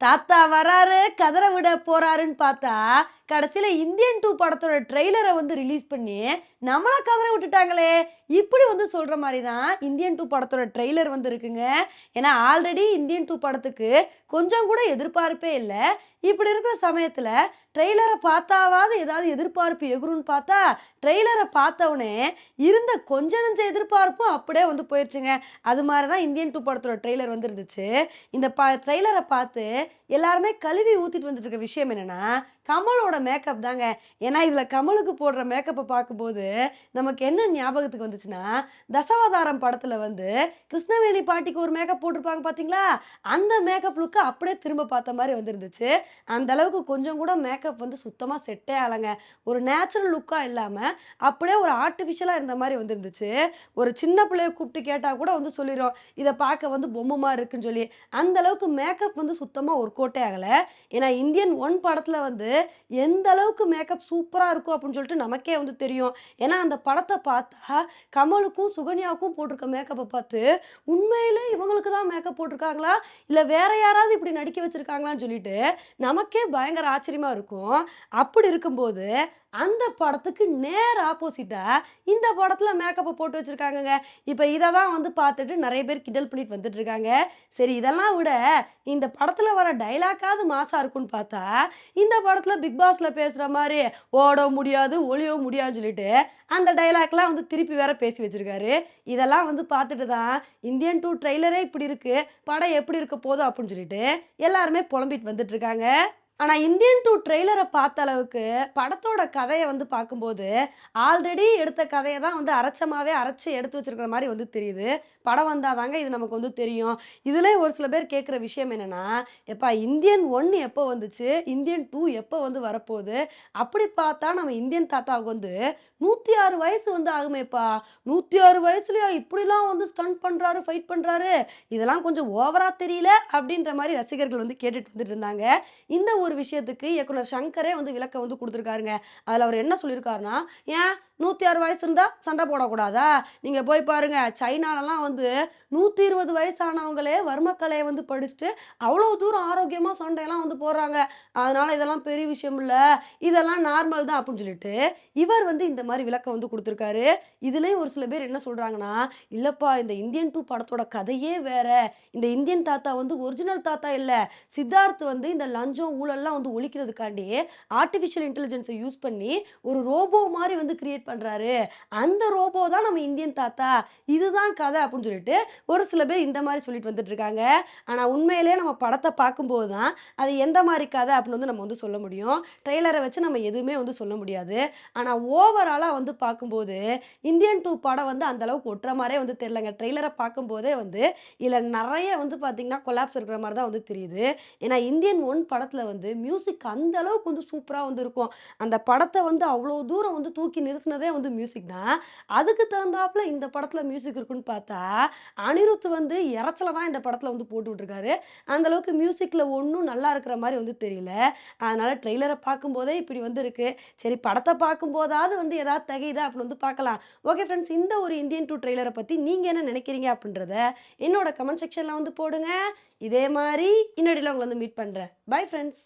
தாத்தா வராரு கதற விட போறாருன்னு பார்த்தா கடைசியில இந்தியன் 2 படத்தோட ட்ரெய்லரை வந்து ரிலீஸ் பண்ணி நம்மள கதற விட்டுட்டாங்களே. இப்படி வந்து சொல்ற மாதிரி தான் இந்தியன் 2 படத்தோட ட்ரெய்லர் வந்து இருக்குங்க. ஏன்னா ஆல்ரெடி இந்தியன் 2 படத்துக்கு கொஞ்சம் கூட எதிர்பார்ப்பே இல்லை. இப்படி இருக்கிற சமயத்துல ட்ரெய்லரை பார்த்தாவது ஏதாவது எதிர்பார்ப்பு எகுருன்னு பார்த்தா ட்ரெய்லரை பார்த்தவனே இருந்த கொஞ்ச நஞ்ச எதிர்பார்ப்பும் அப்படியே வந்து போயிடுச்சுங்க. அது மாதிரி தான் இந்தியன் 2 படத்தோட ட்ரெய்லர் வந்து இருந்துச்சு. இந்த ட்ரெய்லரை பார்த்து எல்லாருமே கழுவி ஊத்திட்டு வந்துட்டு இருக்க விஷயம் என்னன்னா கமலோட மேக்கப் தாங்க. ஏன்னா இதுல கமலுக்கு போடுற மேக்கப்பை பார்க்கும்போது நமக்கு என்ன ஞாபகத்துக்கு வந்துச்சுன்னா, தசாவதாரம் படத்துல வந்து கிருஷ்ணவேணி பாட்டிக்கு ஒரு மேக்கப் போட்டிருப்பாங்க பார்த்தீங்களா? அந்த மேக்கப் லுக்கு அப்படியே திரும்ப பார்த்த மாதிரி வந்துருந்துச்சு. அந்த அளவுக்கு கொஞ்சம் கூட மேக்கப் வந்து சுத்தமா செட்டே ஆகலைங்க. ஒரு நேச்சுரல் லுக்கா இல்லாம அப்படியே ஒரு ஆர்டிஃபிஷியலா இருந்த மாதிரி வந்துருந்துச்சு. ஒரு சின்ன பிள்ளைய கூப்பிட்டு கேட்டா கூட வந்து சொல்லிரும், இத பார்க்க வந்து பொம்மை மாதிரி இருக்குன்னு சொல்லி. அந்த அளவுக்கு மேக்கப் வந்து சுத்தமா ஒர்க் அவுட்டே ஆகல. ஏன்னா இந்தியன் 1 படத்துல வந்து எந்த அளவுக்கு மேக்கப் சூப்பரா இருக்கும் அப்படின்னு சொல்லிட்டு நமக்கே வந்து தெரியும். ஏன்னா அந்த படத்தை பார்த்தா கமலுக்கும் சுகன்யாவுக்கும் போட்டிருக்க மேக்கப்பை பார்த்து உண்மையிலே இவங்களுக்கு தான் மேக்கப் போட்டிருக்காங்களா இல்ல வேற யாராவது இப்படி நடிக்க வச்சிருக்காங்களான்னு சொல்லிட்டு நமக்கே பயங்கர ஆச்சரியமா இருக்கும். அப்படி இருக்கும்போது அந்த படத்துக்கு நேர் ஆப்போசிட்டா இந்த படத்துல மேக்கப்பை போட்டு வச்சிருக்காங்கங்க. இப்ப இதை தான் வந்து பார்த்துட்டு நிறைய பேர் கிண்டல் பண்ணிட்டு வந்துட்டு இருக்காங்க. சரி இதெல்லாம் விட இந்த படத்துல வர டைலாக்காவது மாசா இருக்குன்னு பார்த்தா இந்த படத்துல பிக் பாஸ்ல பேசுற மாதிரி ஓட முடியாது ஒளிய முடியாதுன்னு சொல்லிட்டு அந்த டைலாக்லாம் வந்து திருப்பி வேற பேசி வச்சிருக்காரு. இதெல்லாம் வந்து பார்த்துட்டு தான் இந்தியன் 2 ட்ரெய்லரே இப்படி இருக்கு, படம் எப்படி இருக்க போதும் அப்படின்னு சொல்லிட்டு எல்லாருமே புலம்பிட்டு வந்துட்டு இருக்காங்க. ஆனா இந்தியன் 2 ட்ரெய்லரை பார்த்த அளவுக்கு படத்தோட கதையை வந்து பார்க்கும்போது ஆல்ரெடி எடுத்த கதையை தான் வந்து அரைச்சமாவே அரைச்சு எடுத்து வச்சிருக்கிற மாதிரி வந்து தெரியுது. படம் வந்தாதாங்க இது நமக்கு வந்து தெரியும். இதுலயும் ஒரு சில பேர் கேட்குற விஷயம் என்னன்னா, எப்பா இந்தியன் 1 எப்போ வந்துச்சு, இந்தியன் 2 எப்போ வந்து வரப்போகுது, அப்படி பார்த்தா நம்ம இந்தியன் தாத்தாவுக்கு வந்து 106 வயசு வந்து ஆகுமேப்பா, 106 வயசுலயா இப்படிலாம் வந்து ஸ்டண்ட் பண்றாரு, ஃபைட் பண்றாரு, இதெல்லாம் கொஞ்சம் ஓவரா தெரியல அப்படின்ற மாதிரி ரசிகர்கள் வந்து கேட்டுட்டு வந்துட்டு இருந்தாங்க. இந்த ஒரு விஷயத்துக்கு இயக்குனர் சங்கரே வந்து விளக்கம் வந்து கொடுத்துருக்காருங்க. அதுல அவர் என்ன சொல்லியிருக்காருன்னா, ஏன் 106 வயசு இருந்தா சண்டை போடக்கூடாதா? நீங்க போய் பாருங்க, சைனாலலாம் வந்து 120 வயசானவங்களே வர்மக்கலையை வந்து படிச்சுட்டு அவ்வளோ தூரம் ஆரோக்கியமா சண்டையெல்லாம் வந்து போடுறாங்க. அதனால இதெல்லாம் பெரிய விஷயம் இல்ல, இதெல்லாம் நார்மல் தான் அப்படின்னு சொல்லிட்டு இவர் வந்து இந்த மாதிரி விளக்கம் வந்து கொடுத்துருக்காரு. இதுலயும் ஒரு சில பேர் என்ன சொல்றாங்கன்னா, இல்லப்பா இந்த இந்தியன் 2 படத்தோட கதையே வேற, இந்த இந்தியன் தாத்தா வந்து ஒரிஜினல் தாத்தா இல்ல, சித்தார்த் வந்து இந்த லஞ்சம் ஊழல்லாம் வந்து ஒழிக்கிறதுக்காண்டி ஆர்டிஃபிஷியல் இன்டெலிஜென்ஸை யூஸ் பண்ணி ஒரு ரோபோ மாதிரி வந்து கிரியேட் பண்றாரு, அந்த ரோபோ தான் நம்ம இந்தியன் தாத்தா, இதுதான் கதை அப்படின்னு சொல்லிட்டு ஒரு சில பேர் இந்த மாதிரி சொல்லிட்டு வந்துட்டு இருக்காங்க. ஆனா உண்மையிலேயே நம்ம படத்தை பார்க்கும்போது தான் அது எந்த மாதிரி கதை அப்படின்னு வந்து நம்ம வந்து சொல்ல முடியும். ட்ரெய்லரை வச்சு நம்ம எதுவுமே வந்து சொல்ல முடியாது. ஆனா ஓவராலா வந்து பார்க்கும்போது இந்தியன் 2 படம் வந்து அந்த அளவுக்கு ஒட்டுற மாதிரியே வந்து தெரியலங்க. ட்ரெய்லரை பார்க்கும்போதே வந்து இதுல நிறைய வந்து பார்த்தீங்கன்னா கொலாப்ஸ் இருக்கிற மாதிரி தான் வந்து தெரியுது. ஏன்னா இந்தியன் 1 படத்துல வந்து மியூசிக் அந்த அளவுக்கு வந்து சூப்பரா வந்து இருக்கும். அந்த படத்தை வந்து அவ்வளோ தூரம் வந்து தூக்கி நிறுத்தினதே வந்து மியூசிக் தான். அதுக்கு தகுந்தாப்புல இந்த படத்துல மியூசிக் இருக்குன்னு பார்த்தா அனிருத் வந்து இரைச்சல தான் இந்த படத்துல வந்து போட்டு விட்டுருக்காரு. அந்த அளவுக்கு மியூசிக்ல ஒன்றும் நல்லா இருக்கிற மாதிரி வந்து தெரியல. அதனால ட்ரெய்லரை பார்க்கும்போதே இப்படி வந்து இருக்கு. சரி படத்தை பார்க்கும்போதாவது வந்து ஏதாவது தகையுதா அப்படின்னு வந்து பார்க்கலாம். ஓகே ஃப்ரெண்ட்ஸ், இந்த ஒரு இந்தியன் 2 ட்ரெய்லரை பத்தி நீங்க என்ன நினைக்கிறீங்க அப்படின்றத என்னோட கமெண்ட் செக்ஷன்ல வந்து போடுங்க. இதே மாதிரி இன்னொடியில் உங்களை வந்து மீட் பண்றேன். Bye friends.